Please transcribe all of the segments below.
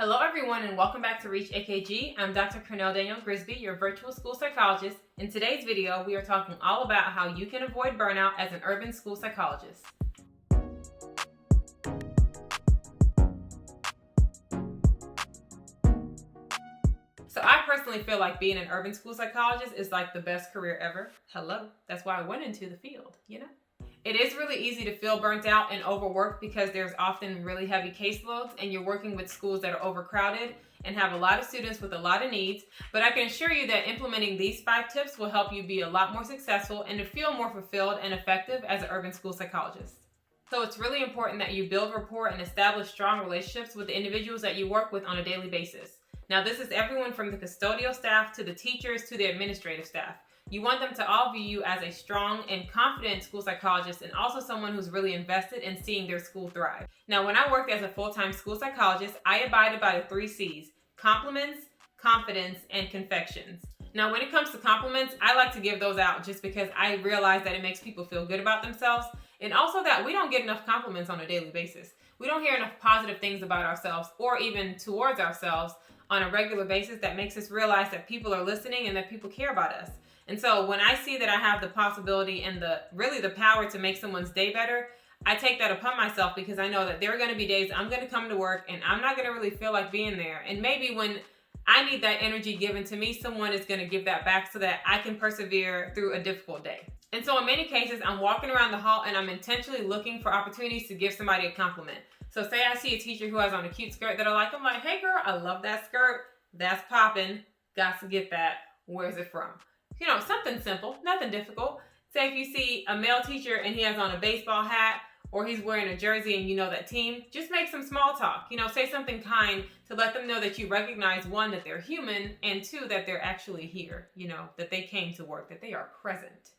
Hello everyone and welcome back to Reach AKG. I'm Dr. Cornell Daniel Grisby, your virtual school psychologist. In today's video, we are talking all about how you can avoid burnout as an urban school psychologist. So I personally feel like being an urban school psychologist is like the best career ever. Hello, that's why I went into the field, It is really easy to feel burnt out and overworked because there's often really heavy caseloads and you're working with schools that are overcrowded and have a lot of students with a lot of needs. But I can assure you that implementing these 5 tips will help you be a lot more successful and to feel more fulfilled and effective as an urban school psychologist. So it's really important that you build rapport and establish strong relationships with the individuals that you work with on a daily basis. Now, this is everyone from the custodial staff to the teachers to the administrative staff. You want them to all view you as a strong and confident school psychologist and also someone who's really invested in seeing their school thrive. Now, when I worked as a full-time school psychologist, I abided by the 3 C's: compliments, confidence, and confections. Now, when it comes to compliments, I like to give those out just because I realize that it makes people feel good about themselves and also that we don't get enough compliments on a daily basis. We don't hear enough positive things about ourselves or even towards ourselves on a regular basis that makes us realize that people are listening and that people care about us. And so when I see that I have the possibility and the power to make someone's day better, I take that upon myself because I know that there are going to be days I'm going to come to work and I'm not going to really feel like being there. And maybe when I need that energy given to me, someone is going to give that back so that I can persevere through a difficult day. And so in many cases, I'm walking around the hall and I'm intentionally looking for opportunities to give somebody a compliment. So say I see a teacher who has on a cute skirt that I like, I'm like, hey girl, I love that skirt. That's popping. Got to get that. Where's it from? Something simple, nothing difficult. Say if you see a male teacher and he has on a baseball hat or he's wearing a jersey and you know that team, just make some small talk. Say something kind to let them know that you recognize, 1, that they're human, and 2, that they're actually here, that they came to work, that they are present.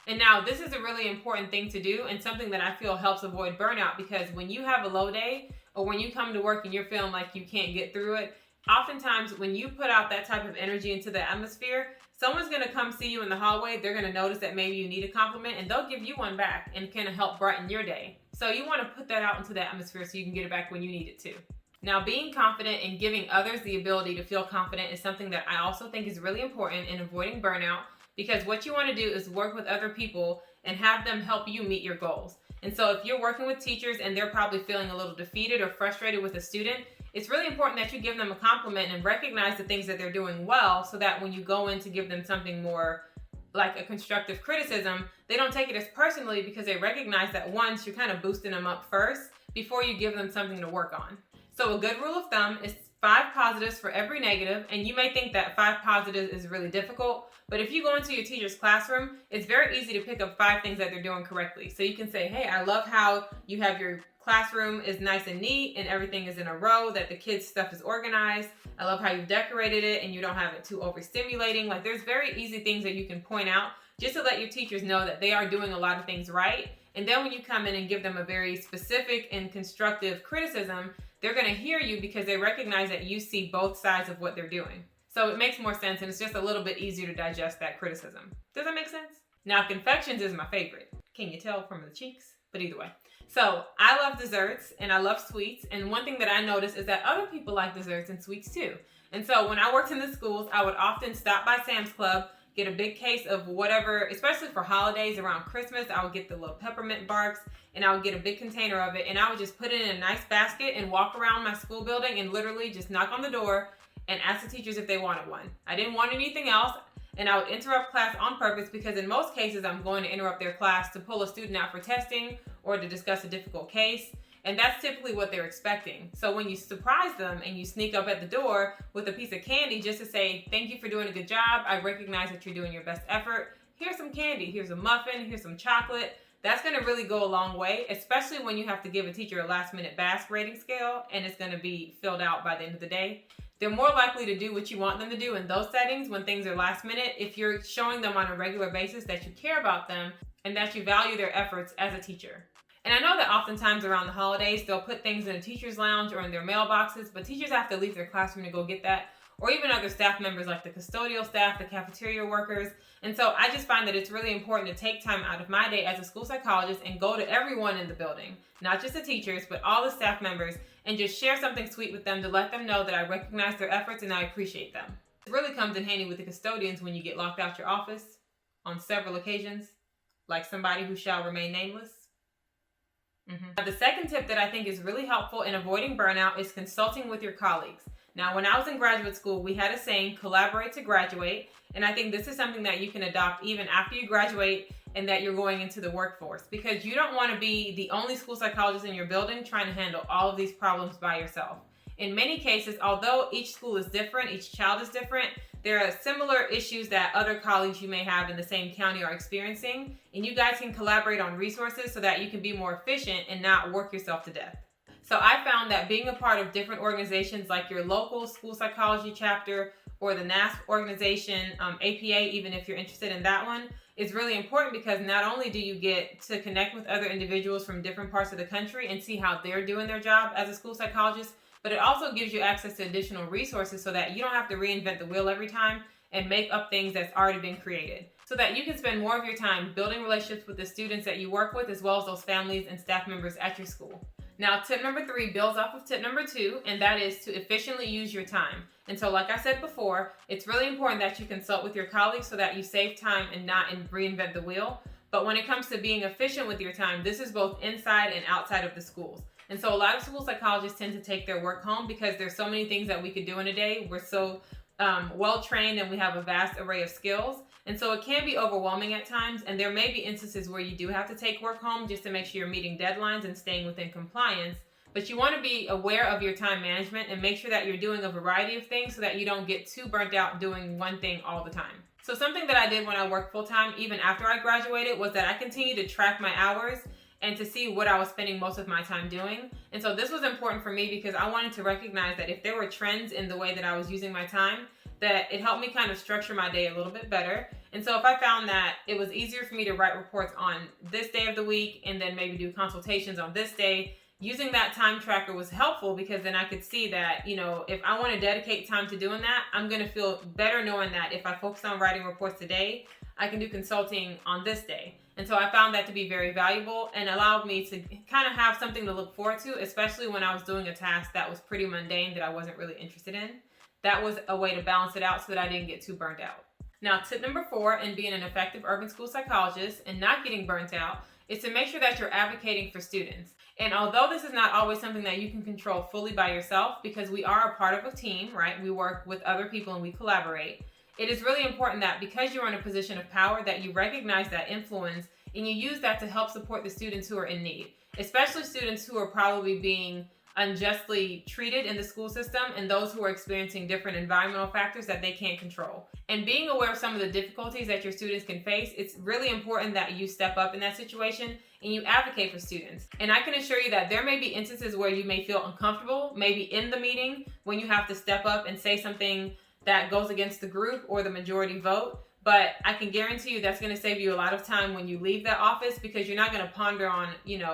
And now this is a really important thing to do and something that I feel helps avoid burnout, because when you have a low day or when you come to work and you're feeling like you can't get through it, oftentimes when you put out that type of energy into the atmosphere, someone's going to come see you in the hallway. They're going to notice that maybe you need a compliment and they'll give you one back and kind of help brighten your day. So you want to put that out into the atmosphere so you can get it back when you need it too. Now, being confident and giving others the ability to feel confident is something that I also think is really important in avoiding burnout, because what you want to do is work with other people and have them help you meet your goals. And so if you're working with teachers and they're probably feeling a little defeated or frustrated with a student, it's really important that you give them a compliment and recognize the things that they're doing well so that when you go in to give them something more like a constructive criticism, they don't take it as personally because they recognize that once you're kind of boosting them up first before you give them something to work on. So a good rule of thumb is 5 positives for every negative, and you may think that 5 positives is really difficult, but if you go into your teacher's classroom, it's very easy to pick up 5 things that they're doing correctly. So you can say, hey, I love how you have your classroom is nice and neat and everything is in a row, that the kids' stuff is organized. I love how you've decorated it and you don't have it too overstimulating. Like, there's very easy things that you can point out just to let your teachers know that they are doing a lot of things right. And then when you come in and give them a very specific and constructive criticism, they're going to hear you because they recognize that you see both sides of what they're doing. So it makes more sense and it's just a little bit easier to digest that criticism. Does that make sense? Now, confections is my favorite. Can you tell from the cheeks? But either way. So I love desserts and I love sweets. And one thing that I noticed is that other people like desserts and sweets too. And so when I worked in the schools, I would often stop by Sam's Club, get a big case of whatever, especially for holidays around Christmas. I would get the little peppermint barks and I would get a big container of it. And I would just put it in a nice basket and walk around my school building and literally just knock on the door and ask the teachers if they wanted one. I didn't want anything else. And I would interrupt class on purpose because in most cases, I'm going to interrupt their class to pull a student out for testing or to discuss a difficult case. And that's typically what they're expecting. So when you surprise them and you sneak up at the door with a piece of candy just to say, thank you for doing a good job. I recognize that you're doing your best effort. Here's some candy. Here's a muffin. Here's some chocolate. That's going to really go a long way, especially when you have to give a teacher a last-minute BASC rating scale and it's going to be filled out by the end of the day. They're more likely to do what you want them to do in those settings when things are last minute if you're showing them on a regular basis that you care about them and that you value their efforts as a teacher. And I know that oftentimes around the holidays, they'll put things in a teacher's lounge or in their mailboxes, but teachers have to leave their classroom to go get that, or even other staff members like the custodial staff, the cafeteria workers. And so I just find that it's really important to take time out of my day as a school psychologist and go to everyone in the building, not just the teachers, but all the staff members, and just share something sweet with them to let them know that I recognize their efforts and I appreciate them. It really comes in handy with the custodians when you get locked out your office on several occasions, like somebody who shall remain nameless. Now, the second tip that I think is really helpful in avoiding burnout is consulting with your colleagues. Now, when I was in graduate school, we had a saying, collaborate to graduate. And I think this is something that you can adopt even after you graduate and that you're going into the workforce, because you don't want to be the only school psychologist in your building trying to handle all of these problems by yourself. In many cases, although each school is different, each child is different, there are similar issues that other colleagues you may have in the same county are experiencing, and you guys can collaborate on resources so that you can be more efficient and not work yourself to death. So I found that being a part of different organizations like your local school psychology chapter or the NASP organization, APA, even if you're interested in that one, is really important, because not only do you get to connect with other individuals from different parts of the country and see how they're doing their job as a school psychologist, but it also gives you access to additional resources so that you don't have to reinvent the wheel every time and make up things that's already been created, so that you can spend more of your time building relationships with the students that you work with, as well as those families and staff members at your school. Now, tip number 3 builds off of tip number 2, and that is to efficiently use your time. And so, like I said before, it's really important that you consult with your colleagues so that you save time and not reinvent the wheel. But when it comes to being efficient with your time, this is both inside and outside of the schools. And so a lot of school psychologists tend to take their work home because there's so many things that we could do in a day. We're so well-trained and we have a vast array of skills. And so it can be overwhelming at times. And there may be instances where you do have to take work home just to make sure you're meeting deadlines and staying within compliance. But you want to be aware of your time management and make sure that you're doing a variety of things so that you don't get too burnt out doing one thing all the time. So something that I did when I worked full-time, even after I graduated, was that I continued to track my hours and to see what I was spending most of my time doing. And so this was important for me because I wanted to recognize that if there were trends in the way that I was using my time, that it helped me kind of structure my day a little bit better. And so if I found that it was easier for me to write reports on this day of the week and then maybe do consultations on this day, using that time tracker was helpful, because then I could see that, if I want to dedicate time to doing that, I'm going to feel better knowing that if I focus on writing reports today, I can do consulting on this day. And so I found that to be very valuable and allowed me to kind of have something to look forward to, especially when I was doing a task that was pretty mundane that I wasn't really interested in. That was a way to balance it out so that I didn't get too burnt out. Now, tip number 4 in being an effective urban school psychologist and not getting burnt out is to make sure that you're advocating for students. And although this is not always something that you can control fully by yourself, because we are a part of a team, right? We work with other people and we collaborate. It is really important that because you're in a position of power, that you recognize that influence and you use that to help support the students who are in need, especially students who are probably being unjustly treated in the school system and those who are experiencing different environmental factors that they can't control. And being aware of some of the difficulties that your students can face, it's really important that you step up in that situation and you advocate for students. And I can assure you that there may be instances where you may feel uncomfortable, maybe in the meeting, when you have to step up and say something that goes against the group or the majority vote. But I can guarantee you that's going to save you a lot of time when you leave that office, because you're not going to ponder on,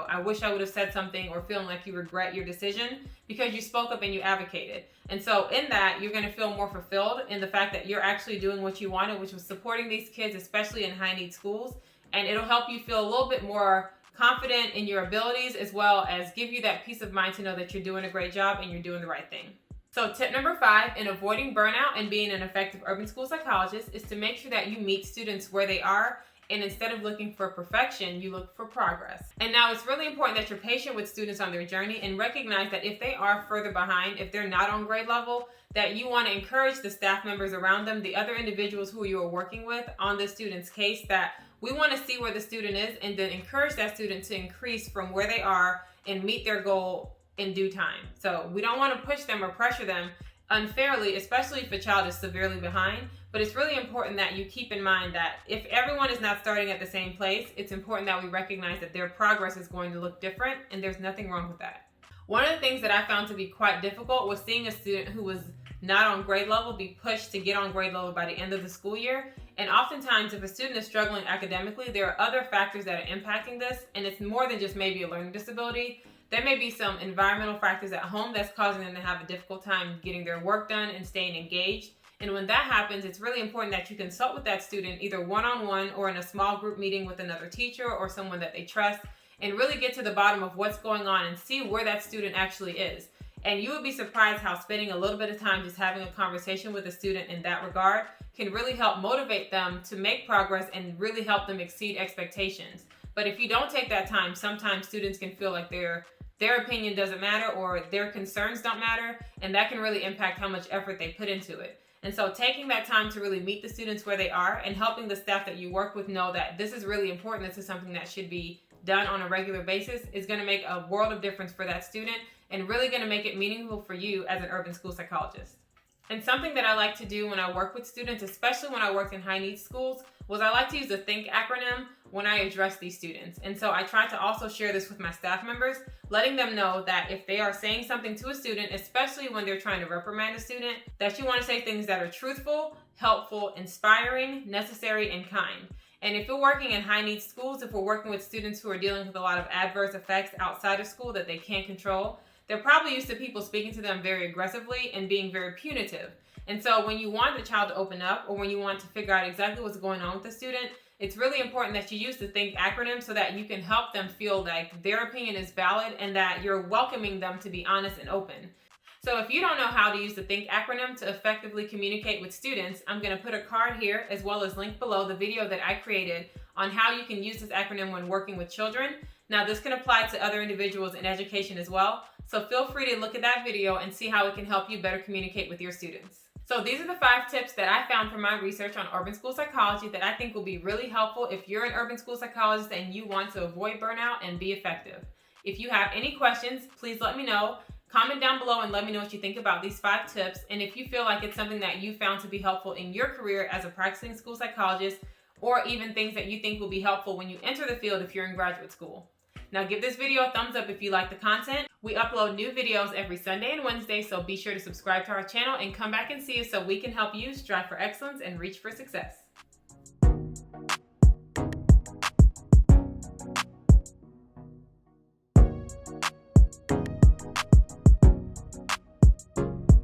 I wish I would have said something, or feeling like you regret your decision, because you spoke up and you advocated. And so in that, you're going to feel more fulfilled in the fact that you're actually doing what you wanted, which was supporting these kids, especially in high need schools. And it'll help you feel a little bit more confident in your abilities, as well as give you that peace of mind to know that you're doing a great job and you're doing the right thing. So tip number 5 in avoiding burnout and being an effective urban school psychologist is to make sure that you meet students where they are, and instead of looking for perfection, you look for progress. And now it's really important that you're patient with students on their journey and recognize that if they are further behind, if they're not on grade level, that you want to encourage the staff members around them, the other individuals who you are working with on the student's case, that we want to see where the student is and then encourage that student to increase from where they are and meet their goal in due time. So we don't want to push them or pressure them unfairly, especially if a child is severely behind. But it's really important that you keep in mind that if everyone is not starting at the same place, it's important that we recognize that their progress is going to look different, and there's nothing wrong with that. One of the things that I found to be quite difficult was seeing a student who was not on grade level be pushed to get on grade level by the end of the school year. And oftentimes, if a student is struggling academically, there are other factors that are impacting this, and it's more than just maybe a learning disability. There may be some environmental factors at home that's causing them to have a difficult time getting their work done and staying engaged. And when that happens, it's really important that you consult with that student either one-on-one or in a small group meeting with another teacher or someone that they trust, and really get to the bottom of what's going on and see where that student actually is. And you would be surprised how spending a little bit of time just having a conversation with a student in that regard can really help motivate them to make progress and really help them exceed expectations. But if you don't take that time, sometimes students can feel like their opinion doesn't matter or their concerns don't matter, and that can really impact how much effort they put into it. And so taking that time to really meet the students where they are and helping the staff that you work with know that this is really important, this is something that should be done on a regular basis, is going to make a world of difference for that student and really going to make it meaningful for you as an urban school psychologist. And something that I like to do when I work with students, especially when I worked in high needs schools, was I like to use the THINK acronym when I address these students. And so I try to also share this with my staff members, letting them know that if they are saying something to a student, especially when they're trying to reprimand a student, that you want to say things that are truthful, helpful, inspiring, necessary, and kind. And if you're working in high needs schools, if we're working with students who are dealing with a lot of adverse effects outside of school that they can't control, they're probably used to people speaking to them very aggressively and being very punitive. And so when you want the child to open up or when you want to figure out exactly what's going on with the student, it's really important that you use the THINK acronym so that you can help them feel like their opinion is valid and that you're welcoming them to be honest and open. So if you don't know how to use the THINK acronym to effectively communicate with students, I'm going to put a card here as well as link below the video that I created on how you can use this acronym when working with children. Now this can apply to other individuals in education as well, so feel free to look at that video and see how it can help you better communicate with your students. So these are the 5 tips that I found from my research on urban school psychology that I think will be really helpful if you're an urban school psychologist and you want to avoid burnout and be effective. If you have any questions, please let me know. Comment down below and let me know what you think about these 5 tips, and if you feel like it's something that you found to be helpful in your career as a practicing school psychologist, or even things that you think will be helpful when you enter the field if you're in graduate school. Now give this video a thumbs up if you like the content. We upload new videos every Sunday and Wednesday, so be sure to subscribe to our channel and come back and see us so we can help you strive for excellence and reach for success.